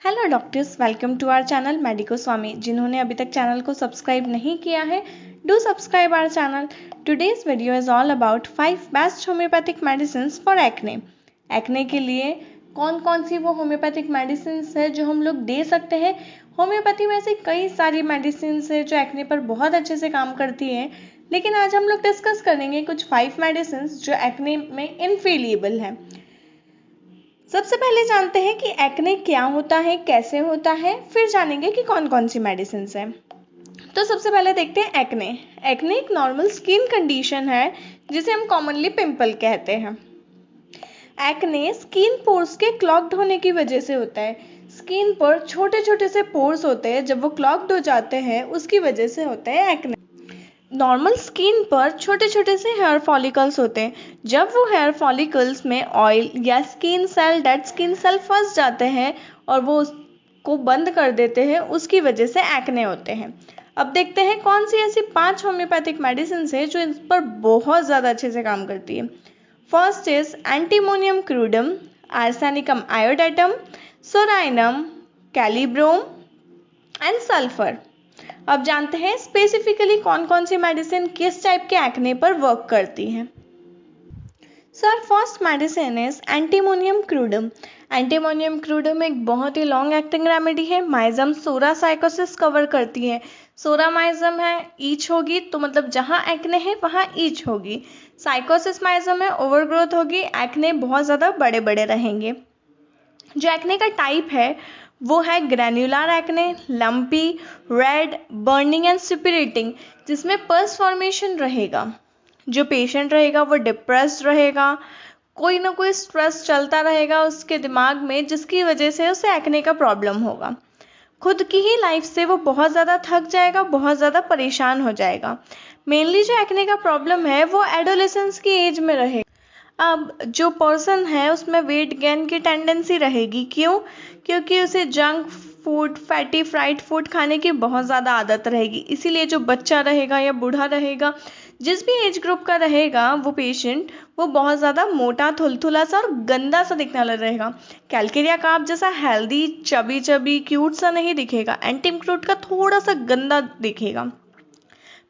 Hello doctors, welcome to our channel medico Swami. जिन्होंने अभी तक चैनल को सब्सक्राइब नहीं किया है, do subscribe our channel. Today's video is all about 5 best homeopathic medicine for acne. Acne के लिए कौन कौन सी वो होम्योपैथिक मेडिसिन है जो हम लोग दे सकते हैं। होम्योपैथी में ऐसी कई सारी मेडिसिन है जो एक्ने पर बहुत अच्छे से काम करती है, लेकिन आज हम लोग डिस्कस करेंगे कुछ 5 मेडिसिन जो एक्ने में इनफेलिएबल है। सबसे पहले जानते हैं कि एक्ने क्या होता है, कैसे होता है, फिर जानेंगे कि कौन कौन सी मेडिसिन है। तो सबसे पहले देखते हैं एक्ने। एक्ने एक नॉर्मल स्किन कंडीशन है जिसे हम कॉमनली पिंपल कहते हैं। एक्ने स्किन पोर्स के क्लॉग्ड होने की वजह से होता है। स्किन पर छोटे छोटे से पोर्स होते हैं, जब वो क्लॉग्ड हो जाते हैं उसकी वजह से होता है एक्ने। नॉर्मल स्किन पर छोटे छोटे से हेयर फॉलिकल्स होते हैं। जब वो हेयर फॉलिकल्स में ऑयल या skin cell, dead skin cell फंस जाते हैं और वो उसको बंद कर देते हैं, उसकी वजह से एक्ने होते हैं। अब देखते हैं कौन सी ऐसी 5 होम्योपैथिक मेडिसिन है जो इन पर बहुत ज़्यादा अच्छे से काम करती है। First is antimonium crudum, arsenicum iodatum, psorinum, kali brom and sulphur. अब जानते हैं स्पेसिफिकली कौन कौन सी मेडिसिन किस टाइप के एक्ने पर वर्क करती हैं। Sir, first medicine is antimonium crudum. Antimonium crudum एक बहुत ही लॉन्ग एक्टिंग रेमेडी है। माइजम सोरा साइकोसिस कवर करती है। सोरा माइजम है, ईच होगी तो मतलब जहाँ एक्ने है वहाँ ईच होगी। साइकोसिस माइजम है, ओवरग्रोथ होगी, एक्ने बहुत ज़्यादा बड़े बड़े रहेंगे। जो एक्ने का टाइप है वो है granular acne, lumpy, red, burning and suppurating, जिसमें पस फॉर्मेशन रहेगा। जो पेशेंट रहेगा वो डिप्रेस्ड रहेगा, कोई ना कोई स्ट्रेस चलता रहेगा उसके दिमाग में, जिसकी वजह से उसे एक्ने का प्रॉब्लम होगा। खुद की ही लाइफ से वो बहुत ज़्यादा थक जाएगा, बहुत ज़्यादा परेशान हो जाएगा। मेनली जो एक्ने का प्रॉब्लम है वो एडोलेसेंस की एज में रहेगा। अब जो पर्सन है उसमें वेट गेन की टेंडेंसी रहेगी। क्यों? क्योंकि उसे junk food, fatty fried food खाने की बहुत ज़्यादा आदत रहेगी। इसीलिए जो बच्चा रहेगा या बूढ़ा रहेगा, जिस भी एज ग्रुप का रहेगा वो पेशेंट, वो बहुत ज़्यादा मोटा, थुलथुला सा और गंदा सा दिखने वाला रहेगा। कैलकेरिया कार्प जैसा हेल्दी, चबी चबी, क्यूट सा नहीं दिखेगा। एंटीमक्रूट का थोड़ा सा गंदा दिखेगा।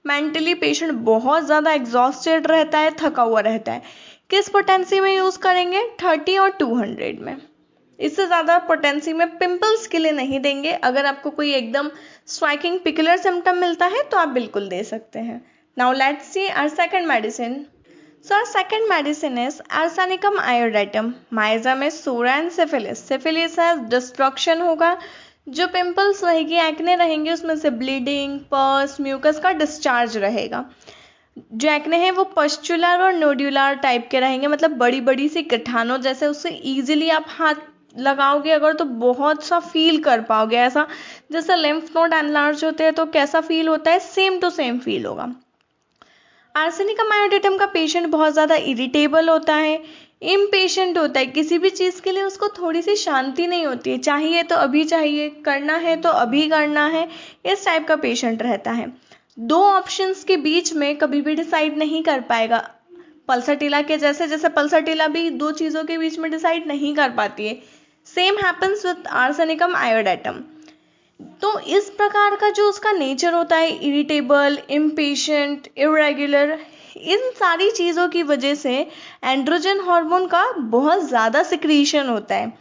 मेंटली पेशेंट बहुत ज़्यादा एग्जॉस्टेड रहता है, थका हुआ रहता है। किस पोटेंसी में यूज़ करेंगे? 30 और 200 में। इससे ज़्यादा पोटेंसी में पिंपल्स के लिए नहीं देंगे। अगर आपको कोई एकदम स्ट्राइकिंग पिकुलर सिम्टम मिलता है तो आप बिल्कुल दे सकते हैं। Now let's see our second medicine. So our second medicine is arsenicum iodatum. Miasm है सोरा एंड सिफिलिस। सिफिलिस है डिस्ट्रक्शन होगा, जो पिंपल्स रहेगी, एक्ने रहेंगे, उसमें से ब्लीडिंग, पस, म्यूकस का डिस्चार्ज रहेगा। जो एक्ने है वो पस्चुलर और नोड्यूलर टाइप के रहेंगे, मतलब बड़ी बड़ी सी गठानों जैसे। उससे इजीली आप हाथ लगाओगे अगर तो बहुत सा फील कर पाओगे, ऐसा जैसे लिम्फ नोड एनलार्ज होते हैं तो कैसा फील होता है, सेम टू सेम फील होगा। आर्सेनिकम आयोडेटम का पेशेंट बहुत ज़्यादा इरिटेबल होता है, इम्पेशेंट होता है। किसी भी चीज़ के लिए उसको थोड़ी सी शांति नहीं होती है, चाहिए तो अभी चाहिए, करना है तो अभी करना है, इस टाइप का पेशेंट रहता है। 2 ऑप्शंस के बीच में कभी भी डिसाइड नहीं कर पाएगा। पल्सरटिला के जैसे, जैसे पल्सरटिला भी 2 चीज़ों के बीच में डिसाइड नहीं कर पाती है, same happens with arsenicum iodatum. तो इस प्रकार का जो उसका नेचर होता है, इरिटेबल, इम्पेशेंट, इरेगुलर, इन सारी चीज़ों की वजह से एंड्रोजन हार्मोन का बहुत ज़्यादा सिक्रीशन होता है।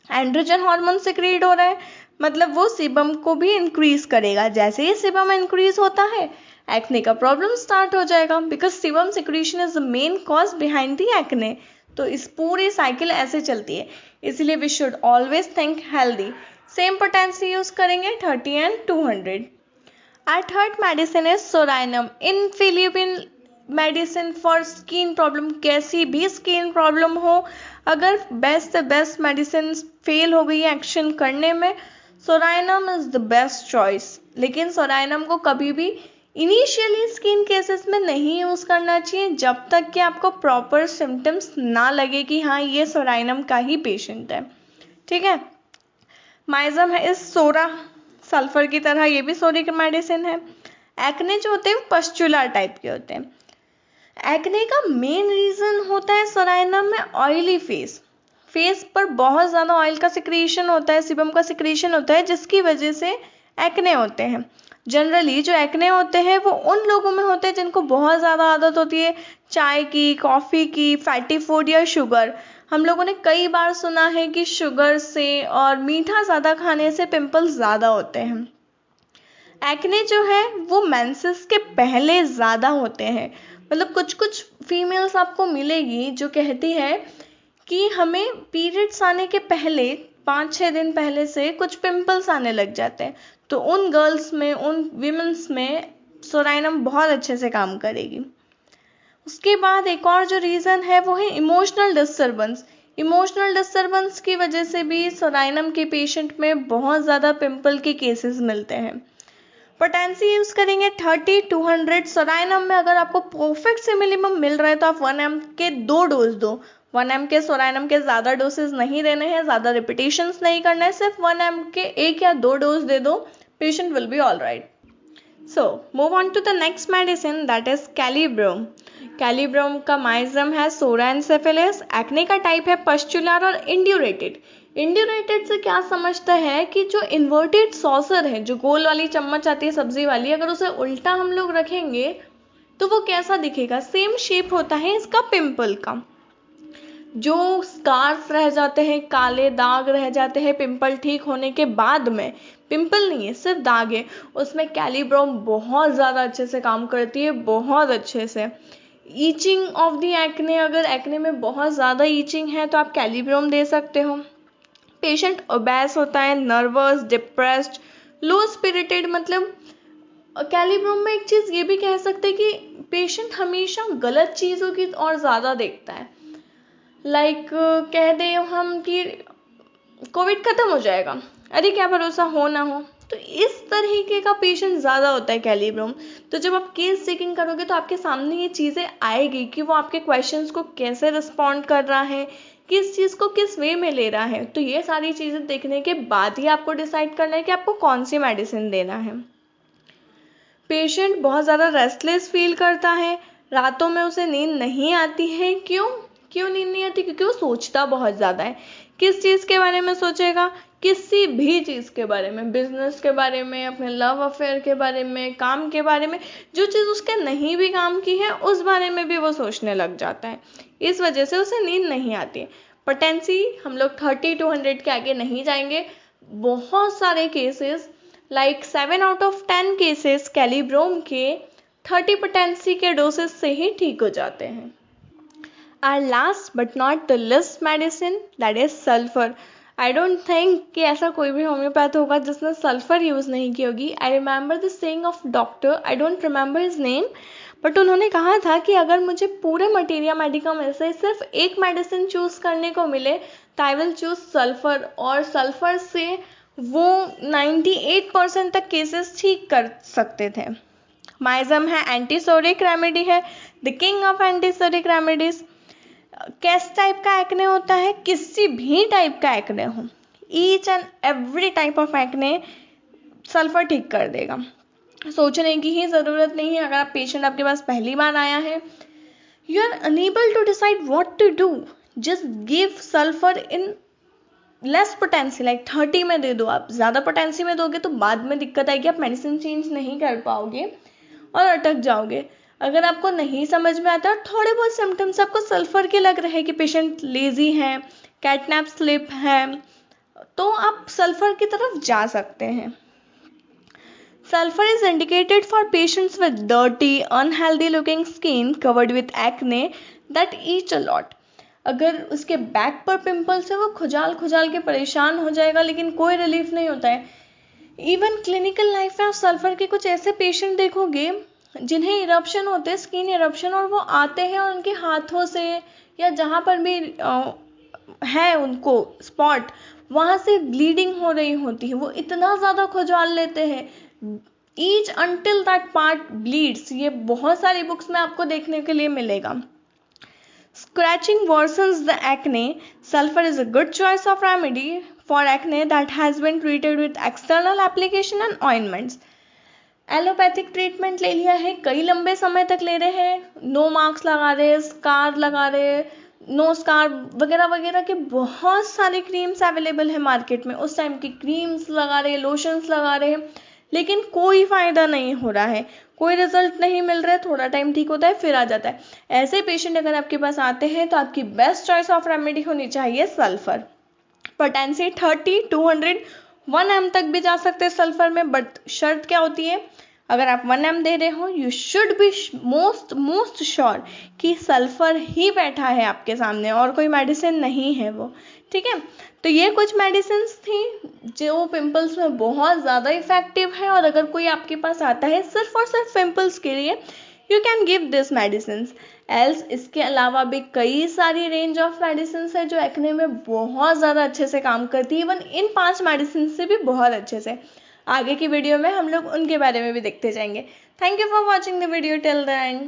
एंड्रोजन हार्मोन सिक्रीट हो रहा है मतलब वो सीबम को भी इंक्रीज करेगा। जैसे ही सीबम इंक्रीज होता है एक्ने का प्रॉब्लम स्टार्ट हो जाएगा, because sebum secretion is the main cause behind the acne. तो इस पूरी साइकिल ऐसे चलती है, इसलिए we should always think healthy. Same potency use करेंगे 30 and 200। Our third medicine is psorinum. Infallible medicine for skin problem. कैसी भी स्किन प्रॉब्लम हो, अगर बेस्ट से बेस्ट मेडिसिन फेल हो गई एक्शन करने में, psorinum is the best choice. लेकिन सोराइनम को कभी भी इनिशियली स्किन केसेस में नहीं यूज़ करना चाहिए जब तक कि आपको प्रॉपर सिम्टम्स ना लगे कि हाँ ये सोराइनम का ही पेशेंट है। ठीक है। माइजम है इस सोरा, सल्फर की तरह ये भी सोरिक मेडिसिन है। एक्ने जो होते हैं पस्चुलर टाइप के होते हैं। एक्ने का मेन रीजन होता है सोराइनम में ऑयली फेस। फेस पर बहुत ज़्यादा ऑयल का सिक्रीशन होता है, सीबम का सिक्रीशन होता है, जिसकी वजह से एक्ने होते हैं। जनरली जो एक्ने होते हैं वो उन लोगों में होते हैं जिनको बहुत ज़्यादा आदत होती है चाय की, कॉफ़ी की, फैटी फूड या शुगर। हम लोगों ने कई बार सुना है कि शुगर से और मीठा ज़्यादा खाने से पिंपल्स ज़्यादा होते हैं। एक्ने जो है वो मेंसेस के पहले ज़्यादा होते हैं। मतलब कुछ कुछ फीमेल्स आपको मिलेगी जो कहती है कि हमें पीरियड्स आने के पहले 5-6 दिन पहले से कुछ पिंपल्स आने लग जाते हैं। तो उन गर्ल्स में, उन विमेंस में सोराइनम बहुत अच्छे से काम करेगी। उसके बाद एक और जो रीज़न है वो है इमोशनल डिस्टर्बेंस। इमोशनल डिस्टर्बेंस की वजह से भी सोराइनम के पेशेंट में बहुत ज़्यादा पिंपल के केसेस मिलते हैं। पोटेंसी यूज़ करेंगे 30-200। सोराइनम में अगर आपको परफेक्ट से मिनिमम मिल रहा है तो आप 1 ml के 2 डोज दो। 1 ml के सोराइनम के ज़्यादा डोसेज नहीं देने हैं, ज़्यादा रिपीटेशंस नहीं करना है, सिर्फ 1 ml के 1 या 2 डोज दे दो, patient will be all right. So move on to the next medicine, that is kali brom. Kali brom का माइजम है सोरा एन्सेफेलस। एक्ने का टाइप है पस्चुलर और इंड्यूरेटेड। इंड्यूरेटेड से क्या समझता है कि जो इन्वर्टेड सॉसर है, जो गोल वाली चम्मच आती है सब्जी वाली, अगर उसे उल्टा हम लोग रखेंगे तो वो कैसा दिखेगा? सेम शेप होता है इसका पिंपल का। जो स्कार्स रह जाते हैं, काले दाग रह जाते हैं पिंपल ठीक होने के बाद में, पिंपल नहीं है सिर्फ दाग है, उसमें कैलिब्रोम बहुत ज़्यादा अच्छे से काम करती है, बहुत अच्छे से। ईचिंग ऑफ द एक्ने, अगर एक्ने में बहुत ज़्यादा ईचिंग है तो आप कैलिब्रोम दे सकते हो। पेशेंट ओबेस होता है, नर्वस, डिप्रेस्ड, लो स्पिरिटेड, मतलब कैलिब्रोम में एक चीज़ ये भी कह सकते हैं कि पेशेंट हमेशा गलत चीज़ों की और ज़्यादा देखता है। लाइक कह दें हम कि कोविड खत्म हो जाएगा, अरे क्या भरोसा हो ना हो, तो इस तरीके का पेशेंट ज़्यादा होता है कैलिब्रोम। तो जब आप केस चेकिंग करोगे तो आपके सामने ये चीज़ें आएगी कि वो आपके क्वेश्चंस को कैसे रिस्पॉन्ड कर रहा है, किस चीज़ को किस वे में ले रहा है। तो ये सारी चीज़ें देखने के बाद ही आपको डिसाइड करना है कि आपको कौन सी मेडिसिन देना है। पेशेंट बहुत ज़्यादा रेस्टलेस फील करता है, रातों में उसे नींद नहीं आती है। क्यों नींद नहीं आती? क्योंकि वो सोचता बहुत ज़्यादा है। किस चीज़ के बारे में सोचेगा? किसी भी चीज़ के बारे में, बिजनेस के बारे में, अपने लव अफेयर के बारे में, काम के बारे में, जो चीज़ उसके नहीं भी काम की है उस बारे में भी वो सोचने लग जाता है। इस वजह से उसे नींद नहीं आती। पोटेंसी हम लोग 30-100 के आगे नहीं जाएंगे। बहुत सारे cases, like 7 out of 10 cases kali brom के 30 पोटेंसी के डोसेस से ही ठीक हो जाते हैं। Our last but not the least medicine, that is sulfur. I don't think कि ऐसा कोई भी होम्योपैथ होगा जिसने सल्फर यूज़ नहीं की होगी। I remember the saying of doctor, I don't remember his name, but उन्होंने कहा था कि अगर मुझे पूरे मटीरिया मेडिका में से सिर्फ एक मेडिसिन चूज़ करने को मिले तो आई विल चूज़ सल्फर। और सल्फर से वो 98% तक केसेस ठीक कर सकते थे। माइजम है एंटीसोरिक रेमेडी है, the king of antipsoric remedies. किस टाइप का एक्ने होता है? किसी भी टाइप का एक्ने हो, each and every type of acne sulphur ठीक कर देगा। सोचने की ही ज़रूरत नहीं है। अगर आप पेशेंट आपके पास पहली बार आया है, you are unable to decide what to do, just give sulphur in less potency, like 30 में दे दो। आप ज़्यादा पोटेंसी में दोगे तो बाद में दिक्कत आएगी, आप मेडिसिन चेंज नहीं कर पाओगे और अटक जाओगे। अगर आपको नहीं समझ में आता और थोड़े बहुत सिम्टम्स आपको सल्फर के लग रहे हैं कि पेशेंट लेजी है, कैटनैप स्लिप है, तो आप सल्फर की तरफ जा सकते हैं। Sulphur is indicated for patients with dirty, unhealthy looking skin covered with acne that each a lot. अगर उसके बैक पर पिंपल्स है, वो खुजाल खुजाल के परेशान हो जाएगा, लेकिन कोई रिलीफ नहीं होता है। इवन क्लिनिकल लाइफ में आप सल्फर के कुछ ऐसे पेशेंट देखोगे जिन्हें इरप्शन होते हैं, स्किन इरप्शन, और वो आते हैं और उनके हाथों से या जहाँ पर भी है उनको स्पॉट, वहाँ से ब्लीडिंग हो रही होती है। वो इतना ज़्यादा खुजाल लेते हैं, each until that part bleeds. ये बहुत सारी बुक्स में आपको देखने के लिए मिलेगा। Scratching worsens the acne. Sulfur is a good choice of remedy for acne that has been treated with external application and ointments. Allopathic treatment ले लिया है, कई लंबे समय तक ले रहे हैं, नो मार्क्स लगा रहे, स्कार लगा रहे, नो स्कार वगैरह वगैरह के बहुत सारे क्रीम्स अवेलेबल है मार्केट में। उस टाइम की क्रीम्स लगा रहे हैं, लोशंस लगा रहे हैं, लेकिन कोई फ़ायदा नहीं हो रहा है, कोई रिजल्ट नहीं मिल रहा है। थोड़ा टाइम ठीक होता है फिर आ जाता है। ऐसे पेशेंट अगर आपके पास आते हैं तो आपकी बेस्ट चॉइस ऑफ रेमेडी होनी चाहिए सल्फर। पोटेंसी 30, 200, 1 m तक भी जा सकते हैं सल्फर में, बट शर्त क्या होती है, अगर आप 1 m दे रहे हो you should be most sure कि सल्फर ही बैठा है आपके सामने और कोई मेडिसिन नहीं है वो। ठीक है, तो ये कुछ मेडिसिन थी जो पिंपल्स में बहुत ज़्यादा इफेक्टिव है, और अगर कोई आपके पास आता है सिर्फ और सिर्फ पिंपल्स के लिए, you can give this medicine else. इसके अलावा भी कई सारी रेंज ऑफ मेडिसिन है जो एक्ने में बहुत ज़्यादा अच्छे से काम करती है, इवन इन 5 मेडिसिन से भी बहुत अच्छे से। आगे की वीडियो में हम लोग उनके बारे में भी देखते जाएंगे। Thank you for watching the video till the end.